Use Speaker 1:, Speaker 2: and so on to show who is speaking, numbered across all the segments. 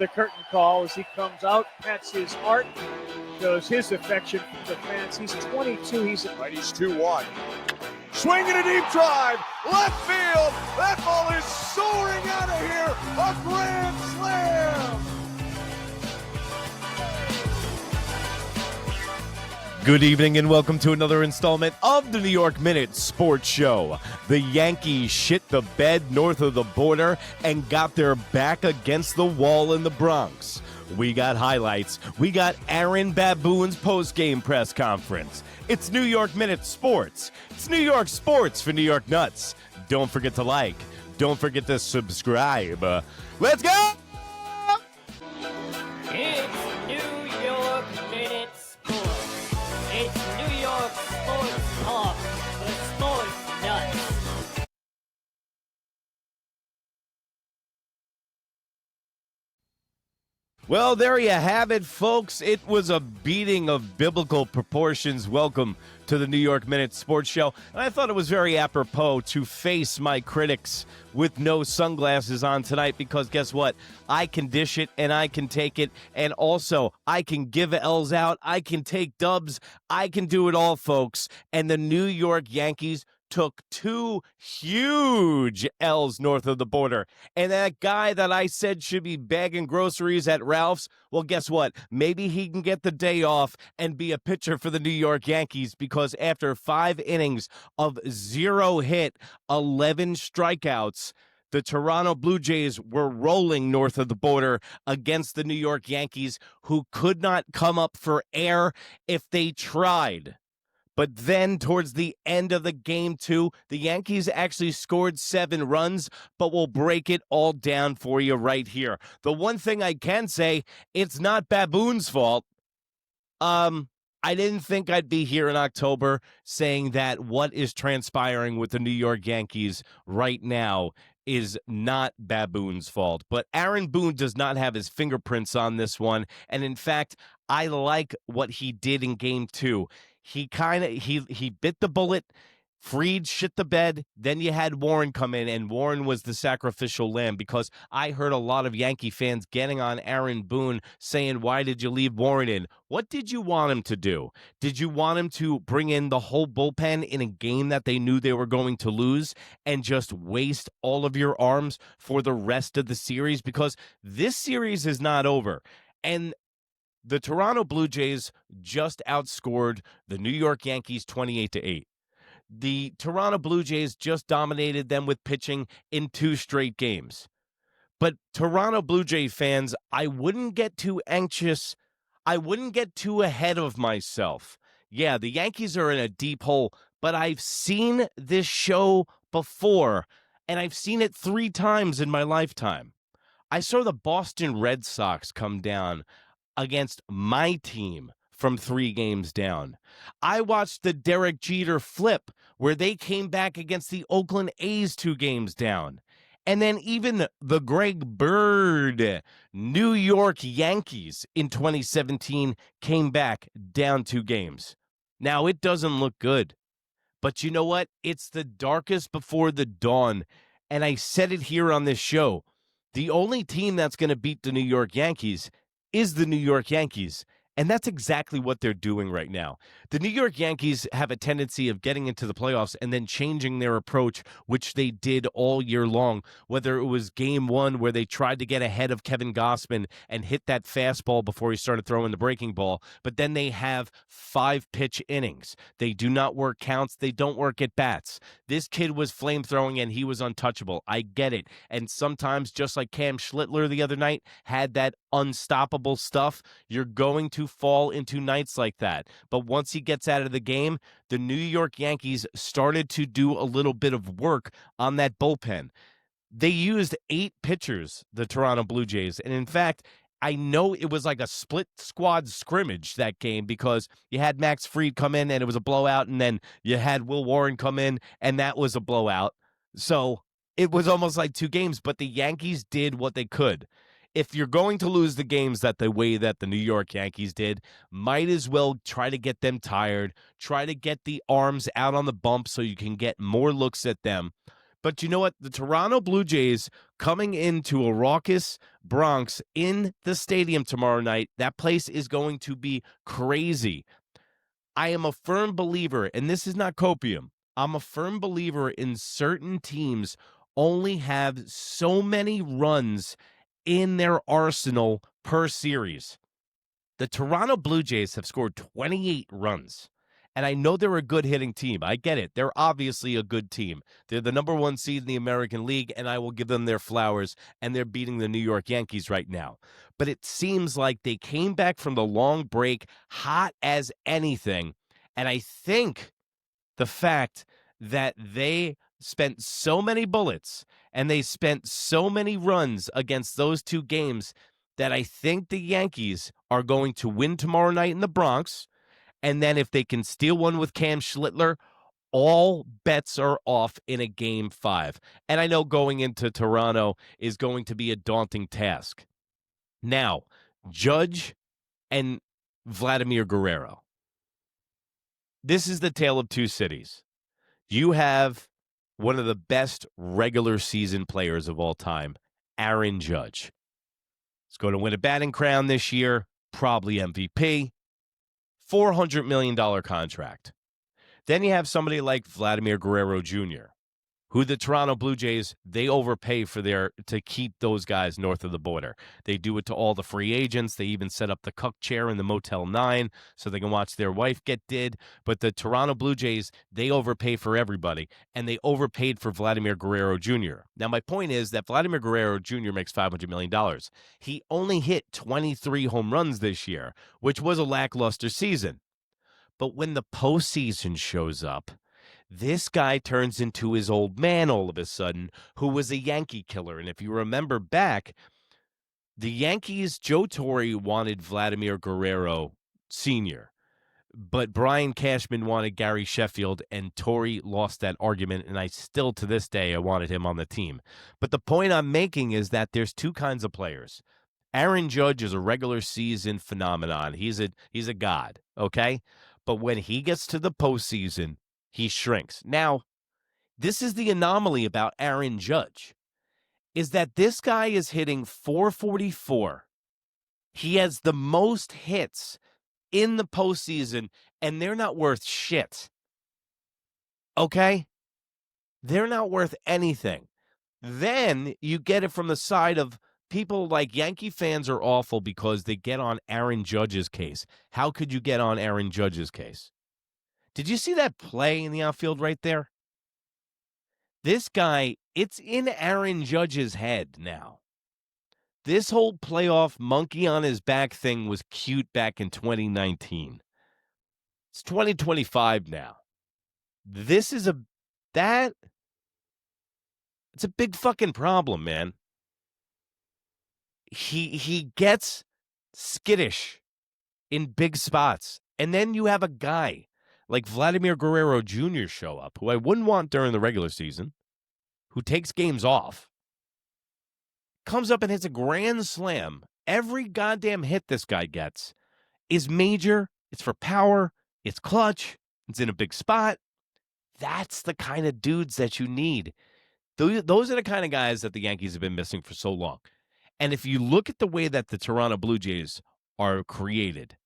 Speaker 1: The curtain call as he comes out, pats his heart, shows his affection for the fans. He's 22. He's
Speaker 2: 2-1. Swinging a deep drive, left field. That ball is soaring out of here. A grand slam.
Speaker 3: Good evening and welcome to another installment of the New York Minute Sports Show. The Yankees shit the bed north of the border and got their back against the wall in the Bronx. We got highlights. We got Aaron Baboon's post-game press conference. It's New York Minute Sports. It's New York Sports for New York Nuts. Don't forget to like. Don't forget to subscribe. Let's go!
Speaker 4: It's New York Minute Sports. It's New York Sports Talk for Sports Nuts.
Speaker 3: Well, there you have it, folks. It was a beating of biblical proportions. Welcome to the New York Minute Sports Show. And I thought it was very apropos to face my critics with no sunglasses on tonight because guess what? I can dish it and I can take it. And also, I can give L's out. I can take dubs. I can do it all, folks. And the New York Yankees took two huge L's north of the border. And that guy that I said should be bagging groceries at Ralph's, well, guess what? Maybe he can get the day off and be a pitcher for the New York Yankees because after 5 innings of 0 hit, 11 strikeouts, the Toronto Blue Jays were rolling north of the border against the New York Yankees, who could not come up for air if they tried. But then towards the end of the game, too, the Yankees actually scored 7 runs, but we'll break it all down for you right here. The one thing I can say, it's not Baboon's fault. I didn't think I'd be here in October saying that what is transpiring with the New York Yankees right now is not Baboon's fault. But Aaron Boone does not have his fingerprints on this one. And in fact, I like what he did in game 2. He bit the bullet, Fried shit the bed, then you had Warren come in, and Warren was the sacrificial lamb because I heard a lot of Yankee fans getting on Aaron Boone saying, why did you leave Warren in? What did you want him to do? Did you want him to bring in the whole bullpen in a game that they knew they were going to lose and just waste all of your arms for the rest of the series? Because this series is not over. And the Toronto Blue Jays just outscored the New York Yankees 28-8. The Toronto Blue Jays just dominated them with pitching in 2 straight games. But Toronto Blue Jay fans, I wouldn't get too anxious. I wouldn't get too ahead of myself. Yeah, the Yankees are in a deep hole, but I've seen this show before, and I've seen it 3 times in my lifetime. I saw the Boston Red Sox come down against my team from 3 games down. I watched the Derek Jeter flip where they came back against the Oakland A's 2 games down. And then even the Greg Bird New York Yankees in 2017 came back down 2 games. Now, it doesn't look good. But you know what? It's the darkest before the dawn. And I said it here on this show. The only team that's going to beat the New York Yankees is the New York Yankees. And that's exactly what they're doing right now. The New York Yankees have a tendency of getting into the playoffs and then changing their approach, which they did all year long, whether it was game 1 where they tried to get ahead of Kevin Gausman and hit that fastball before he started throwing the breaking ball, but then they have 5-pitch innings. They do not work counts. They don't work at bats. This kid was flame-throwing and he was untouchable. I get it. And sometimes, just like Cam Schlittler the other night had that unstoppable stuff, you're going to fall into nights like that. But once he gets out of the game, the New York Yankees started to do a little bit of work on that bullpen. They used 8 pitchers, the Toronto Blue Jays. And in fact, I know it was like a split squad scrimmage that game because you had Max Fried come in and it was a blowout. And then you had Will Warren come in and that was a blowout. So it was almost like 2 games, but the Yankees did what they could. If you're going to lose the games that the way that the New York Yankees did, might as well try to get them tired, try to get the arms out on the bump so you can get more looks at them. But you know what? The Toronto Blue Jays coming into a raucous Bronx in the stadium tomorrow night, that place is going to be crazy. I am a firm believer, and this is not copium, I'm a firm believer in certain teams only have so many runs in their arsenal per series. The Toronto Blue Jays have scored 28 runs. And I know they're a good hitting team. I get it. They're obviously a good team. They're the number 1 seed in the American League, and I will give them their flowers, and they're beating the New York Yankees right now. But it seems like they came back from the long break hot as anything. And I think the fact that they spent so many bullets and they spent so many runs against those 2 games that I think the Yankees are going to win tomorrow night in the Bronx. And then if they can steal one with Cam Schlittler, all bets are off in a Game 5. And I know going into Toronto is going to be a daunting task. Now, Judge and Vladimir Guerrero. This is the tale of 2 cities. You have one of the best regular season players of all time, Aaron Judge. He's going to win a batting crown this year, probably MVP. $400 million contract. Then you have somebody like Vladimir Guerrero Jr., who the Toronto Blue Jays, they overpay for to keep those guys north of the border. They do it to all the free agents. They even set up the cuck chair in the Motel 9 so they can watch their wife get did. But the Toronto Blue Jays, they overpay for everybody, and they overpaid for Vladimir Guerrero Jr. Now, my point is that Vladimir Guerrero Jr. makes $500 million. He only hit 23 home runs this year, which was a lackluster season. But when the postseason shows up, this guy turns into his old man all of a sudden, who was a Yankee killer. And if you remember back, the Yankees, Joe Torre wanted Vladimir Guerrero Sr., but Brian Cashman wanted Gary Sheffield, and Torre lost that argument, and I still, to this day, I wanted him on the team. But the point I'm making is that there's 2 kinds of players. Aaron Judge is a regular season phenomenon. He's a god, okay? But when he gets to the postseason, he shrinks. Now, this is the anomaly about Aaron Judge, is that this guy is hitting .444. He has the most hits in the postseason, and they're not worth shit. Okay? They're not worth anything. Then you get it from the side of people like Yankee fans are awful because they get on Aaron Judge's case. How could you get on Aaron Judge's case? Did you see that play in the outfield right there? This guy, it's in Aaron Judge's head now. This whole playoff monkey on his back thing was cute back in 2019. It's 2025 now. It's a big fucking problem, man. He gets skittish in big spots. And then you have a guy like Vladimir Guerrero Jr. show up, who I wouldn't want during the regular season, who takes games off, comes up and hits a grand slam. Every goddamn hit this guy gets is major. It's for power. It's clutch. It's in a big spot. That's the kind of dudes that you need. Those are the kind of guys that the Yankees have been missing for so long. And if you look at the way that the Toronto Blue Jays are created,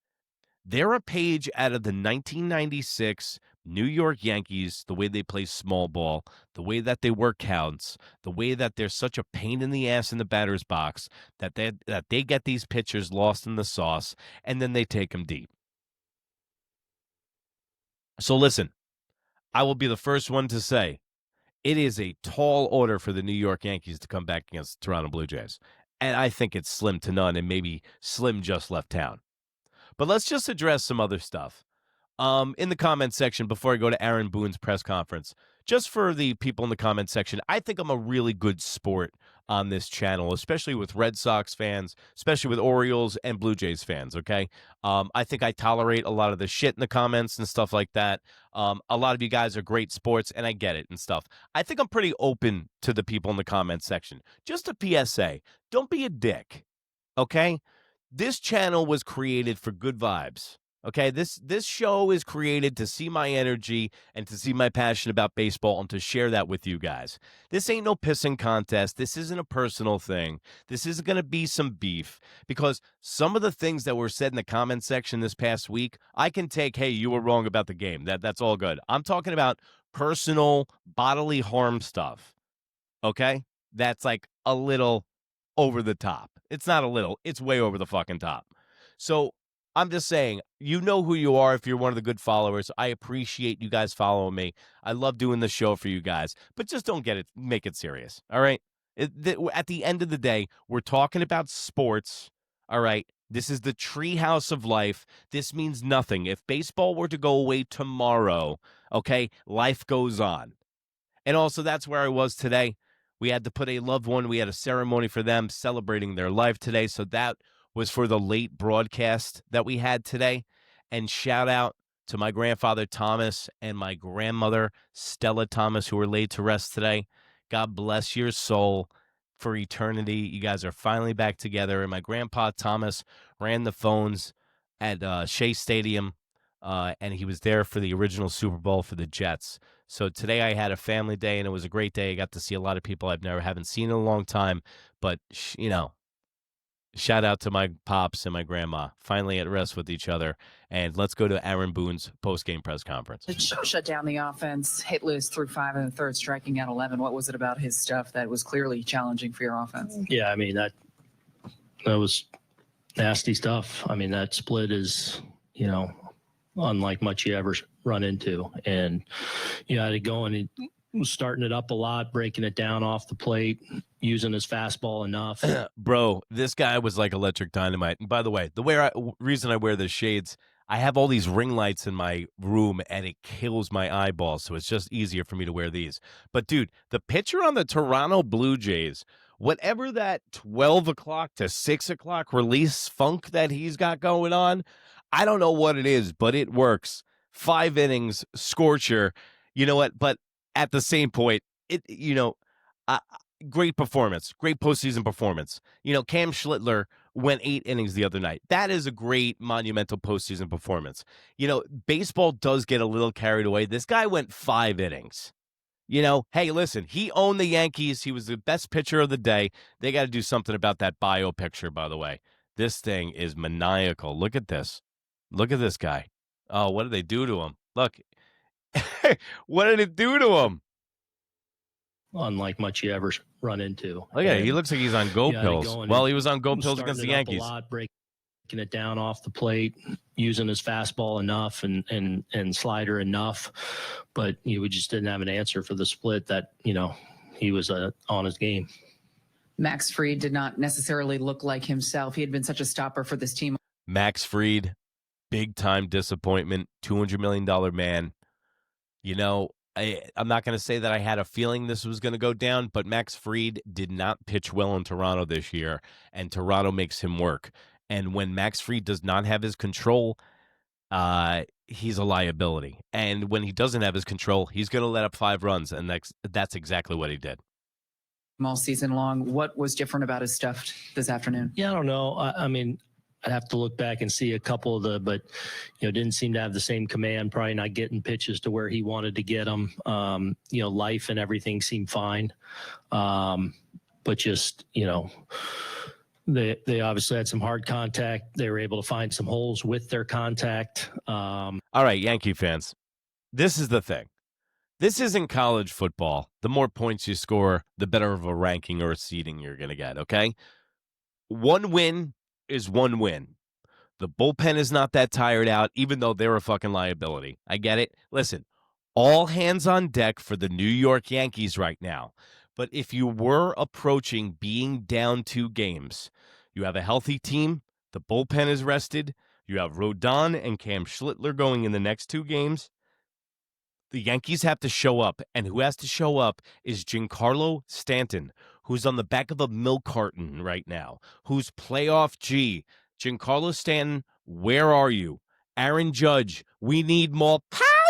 Speaker 3: they're a page out of the 1996 New York Yankees, the way they play small ball, the way that they work counts, the way that they're such a pain in the ass in the batter's box, that they get these pitchers lost in the sauce, and then they take them deep. So listen, I will be the first one to say it is a tall order for the New York Yankees to come back against the Toronto Blue Jays. And I think it's slim to none, and maybe Slim just left town. But let's just address some other stuff. In the comment section, before I go to Aaron Boone's press conference, just for the people in the comment section, I think I'm a really good sport on this channel, especially with Red Sox fans, especially with Orioles and Blue Jays fans, okay? I think I tolerate a lot of the shit in the comments and stuff like that. A lot of you guys are great sports, and I get it and stuff. I think I'm pretty open to the people in the comment section. Just a PSA, don't be a dick, okay? This channel was created for good vibes, Okay, this show is created to see my energy and to see my passion about baseball and to share that with you guys. This ain't no pissing contest. This isn't a personal thing. This isn't going to be some beef because some of the things that were said in the comment section this past week, I can take, hey, you were wrong about the game. That's all good. I'm talking about personal bodily harm stuff. Okay? That's like a little over the top. It's not a little. It's way over the fucking top. So I'm just saying, you know who you are if you're one of the good followers. I appreciate you guys following me. I love doing the show for you guys, but just don't make it serious, all right? At the end of the day, we're talking about sports, all right? This is the treehouse of life. This means nothing. If baseball were to go away tomorrow, okay, life goes on. And also, that's where I was today. We had to put a loved one. We had a ceremony for them celebrating their life today. So that was for the late broadcast that we had today. And shout out to my grandfather, Thomas, and my grandmother, Stella Thomas, who were laid to rest today. God bless your soul for eternity. You guys are finally back together. And my grandpa, Thomas, ran the phones at Shea Stadium, and he was there for the original Super Bowl for the Jets. So today I had a family day, and it was a great day. I got to see a lot of people haven't seen in a long time. But, shout out to my pops and my grandma, finally at rest with each other. And let's go to Aaron Boone's post-game press conference.
Speaker 5: Shut down the offense, hit loose through 5 in the third, striking out 11. What was it about his stuff that was clearly challenging for your offense?
Speaker 6: Yeah, I mean, that was nasty stuff. I mean, that split is, unlike much you ever run into. And you had to go and he was starting it up a lot, breaking it down off the plate, using his fastball enough.
Speaker 3: Bro, this guy was like electric dynamite. And by the way, reason I wear the shades, I have all these ring lights in my room and it kills my eyeballs. So it's just easier for me to wear these. But dude, the pitcher on the Toronto Blue Jays, whatever that 12 o'clock to 6 o'clock release funk that he's got going on, I don't know what it is, but it works. 5 innings, scorcher. You know what? But at the same point, great performance, great postseason performance. Cam Schlittler went 8 innings the other night. That is a great monumental postseason performance. Baseball does get a little carried away. This guy went 5 innings. Hey, listen, he owned the Yankees. He was the best pitcher of the day. They got to do something about that bio picture, by the way. This thing is maniacal. Look at this. Look at this guy. Oh, what did they do to him? Look. What did it do to him?
Speaker 6: Unlike much you ever run into.
Speaker 3: Look at it. He looks like he's on go pills. Well, he was on go pills against the Yankees.
Speaker 6: A lot, breaking it down off the plate, using his fastball enough and slider enough. But we just didn't have an answer for the split that, he was on his game.
Speaker 5: Max Fried did not necessarily look like himself. He had been such a stopper for this team.
Speaker 3: Max Fried, big-time disappointment, $200 million man. I'm not going to say that I had a feeling this was going to go down, but Max Fried did not pitch well in Toronto this year, and Toronto makes him work. And when Max Fried does not have his control, he's a liability. And when he doesn't have his control, he's going to let up 5 runs, and that's exactly what he did.
Speaker 5: All season long, what was different about his stuff this afternoon?
Speaker 6: Yeah, I don't know. I mean, I'd have to look back and see a couple of but didn't seem to have the same command, probably not getting pitches to where he wanted to get them. Life and everything seemed fine. But just, they obviously had some hard contact. They were able to find some holes with their contact.
Speaker 3: All right, Yankee fans, this is the thing. This isn't college football. The more points you score, the better of a ranking or a seeding you're going to get, okay? 1 win is 1 win. The bullpen is not that tired out, even though they're a fucking liability. I get it. Listen, all hands on deck for the New York Yankees right now. But if you were approaching being down 2 games, you have a healthy team, the bullpen is rested, you have Rodón and Cam Schlittler going in the next 2 games. The Yankees have to show up, and who has to show up is Giancarlo Stanton, who's on the back of a milk carton right now, who's playoff G. Giancarlo Stanton, where are you? Aaron Judge, we need more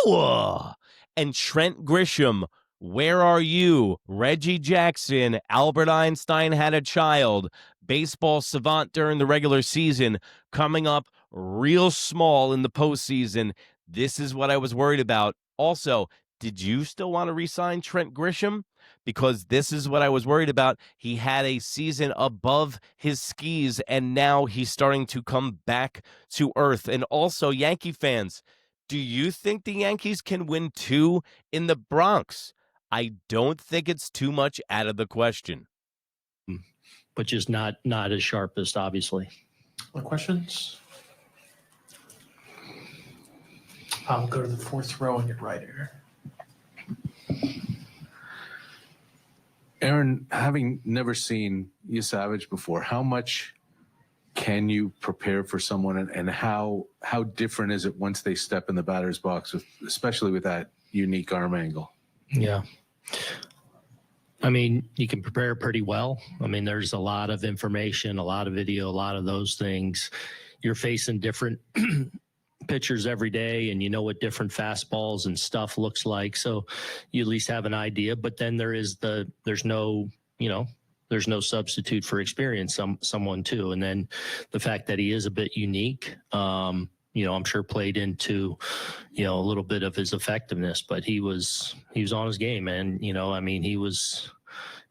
Speaker 3: power. And Trent Grisham, where are you? Reggie Jackson, Albert Einstein had a child, baseball savant during the regular season, coming up real small in the postseason. This is what I was worried about. Also, did you still want to re-sign Trent Grisham? Because this is what I was worried about. He had a season above his skis, and now he's starting to come back to earth. And also, Yankee fans, do you think the Yankees can win 2 in the Bronx? I don't think it's too much out of the question.
Speaker 6: But just not as sharpest, obviously.
Speaker 7: Other questions? I'll go to the fourth row and get right here.
Speaker 8: Aaron, having never seen you Savage before, how much can you prepare for someone, and how different is it once they step in the batter's box, especially with that unique arm angle?
Speaker 6: Yeah. I mean, you can prepare pretty well. I mean, there's a lot of information, a lot of video, a lot of those things. You're facing different pitchers every day, and you know what different fastballs and stuff looks like. So you at least have an idea. But then there's no substitute for experience, someone too. And then the fact that he is a bit unique, I'm sure played into, a little bit of his effectiveness, but he was on his game, and, he was,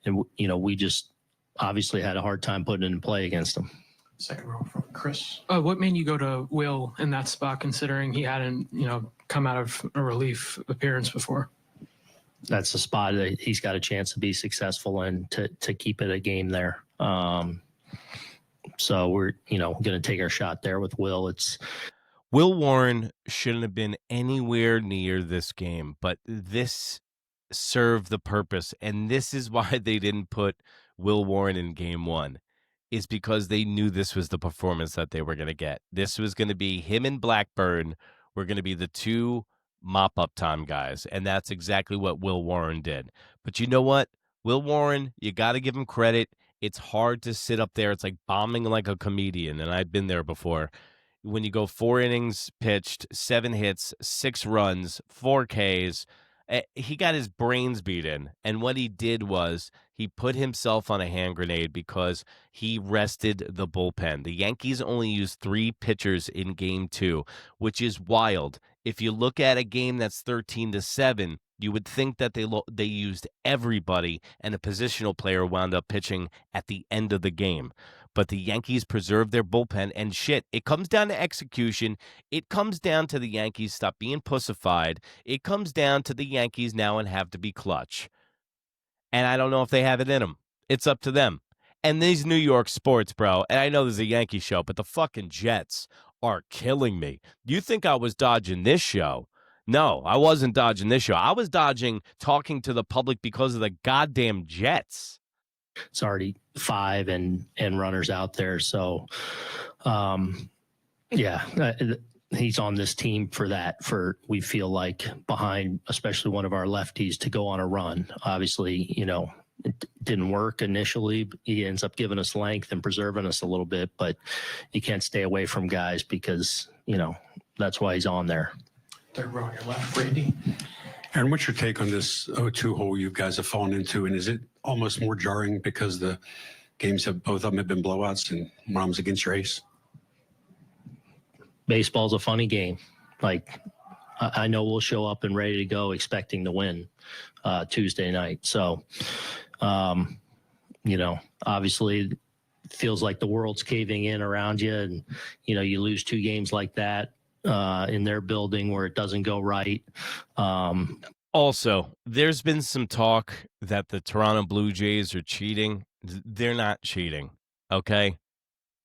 Speaker 6: and, we just obviously had a hard time putting it in play against him.
Speaker 7: Second row from Chris.
Speaker 9: What made you go to Will in that spot, considering he hadn't, come out of a relief appearance before?
Speaker 6: That's the spot that he's got a chance to be successful in, to keep it a game there. So we're, going to take our shot there with Will.
Speaker 3: Will Warren shouldn't have been anywhere near this game, but this served the purpose. And this is why they didn't put Will Warren in game 1, is because they knew this was the performance that they were going to get. This was going to be him and Blackburn were going to be the 2 mop-up time guys, and that's exactly what Will Warren did. But you know what? Will Warren, you got to give him credit. It's hard to sit up there. It's like bombing like a comedian, and I've been there before. When you go 4 innings pitched, 7 hits, 6 runs, 4 Ks, he got his brains beat in. And what he did was he put himself on a hand grenade because he rested the bullpen. The Yankees only used 3 pitchers in game 2, which is wild. If you look at a game that's 13-7, you would think that they used everybody and a positional player wound up pitching at the end of the game. But the Yankees preserved their bullpen, and shit, it comes down to execution. It comes down to the Yankees stop being pussified. It comes down to the Yankees now and have to be clutch. And I don't know if they have it in them. It's up to them. And these New York sports, bro, and I know there's a Yankee show, but the fucking Jets are killing me. You think I was dodging this show? No, I wasn't dodging this show. I was dodging talking to the public because of the goddamn Jets.
Speaker 6: It's already 5 and runners out there. So, he's on this team for that, we feel like behind, especially one of our lefties, to go on a run. Obviously, it didn't work initially. He ends up giving us length and preserving us a little bit, but you can't stay away from guys because, that's why he's on there.
Speaker 7: Third row on your left, Brady.
Speaker 10: Aaron, what's your take on this 0-2 hole you guys have fallen into? And is it almost more jarring because the games both of them have been blowouts and one of them's against your ace?
Speaker 6: Baseball's a funny game. Like, I know we'll show up and ready to go expecting to win Tuesday night. So, obviously it feels like the world's caving in around you, and, you lose 2 games like that in their building where it doesn't go right.
Speaker 3: Also, there's been some talk that the Toronto Blue Jays are cheating. They're not cheating, okay?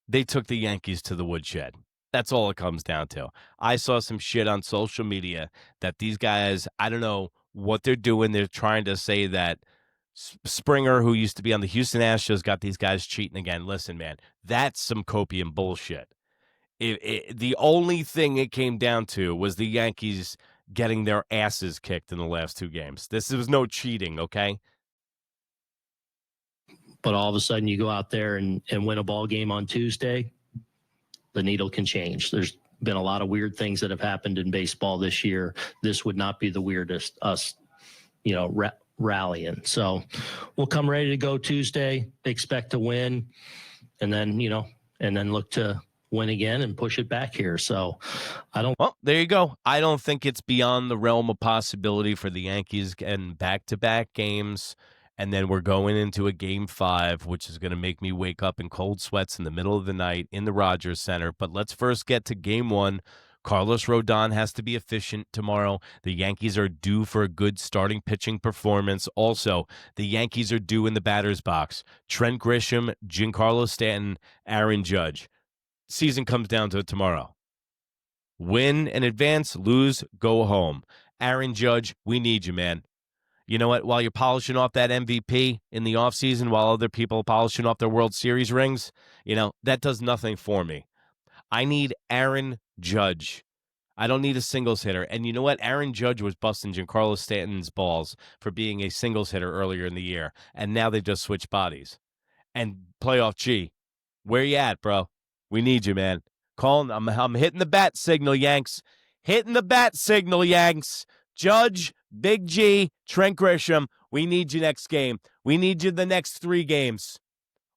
Speaker 3: They took the Yankees to the woodshed. That's all it comes down to. I saw some shit on social media that these guys, I don't know what they're doing. They're trying to say that Springer, who used to be on the Houston Astros, got these guys cheating again. Listen, man, that's some copium bullshit. The only thing it came down to was the Yankees getting their asses kicked in the last 2 games. This was no cheating, okay?
Speaker 6: But all of a sudden you go out there and win a ball game on Tuesday, the needle can change. There's been a lot of weird things that have happened in baseball this year. This would not be the weirdest, us, rallying. So we'll come ready to go Tuesday, expect to win, and then, look to win again and push it back here. So I don't.
Speaker 3: Well, there you go. I don't think it's beyond the realm of possibility for the Yankees getting back-to-back games, and then we're going into a Game 5, which is going to make me wake up in cold sweats in the middle of the night in the Rogers Center. But let's first get to Game 1. Carlos Rodón has to be efficient tomorrow. The Yankees are due for a good starting pitching performance. Also, the Yankees are due in the batter's box. Trent Grisham, Giancarlo Stanton, Aaron Judge. Season comes down to tomorrow. Win and advance, lose, go home. Aaron Judge, we need you, man. You know what? While you're polishing off that MVP in the offseason, while other people are polishing off their World Series rings, that does nothing for me. I need Aaron Judge. I don't need a singles hitter. And you know what? Aaron Judge was busting Giancarlo Stanton's balls for being a singles hitter earlier in the year. And now they've just switched bodies. And playoff G, where you at, bro? We need you, man. Calling, I'm hitting the bat signal, Yanks. Hitting the bat signal, Yanks. Judge, Big G, Trent Grisham, we need you next game. We need you the next 3 games.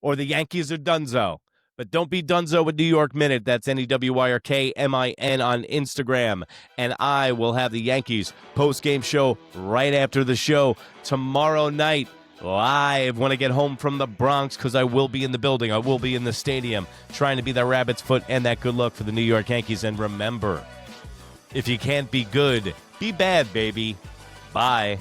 Speaker 3: Or the Yankees are donezo. But don't be donezo with New York Minute. That's NEWYRKMIN on Instagram. And I will have the Yankees post-game show right after the show tomorrow night. Live when I get home from the Bronx, because I will be in the building. I will be in the stadium trying to be that rabbit's foot and that good luck for the New York Yankees. And remember, if you can't be good, be bad, baby. Bye.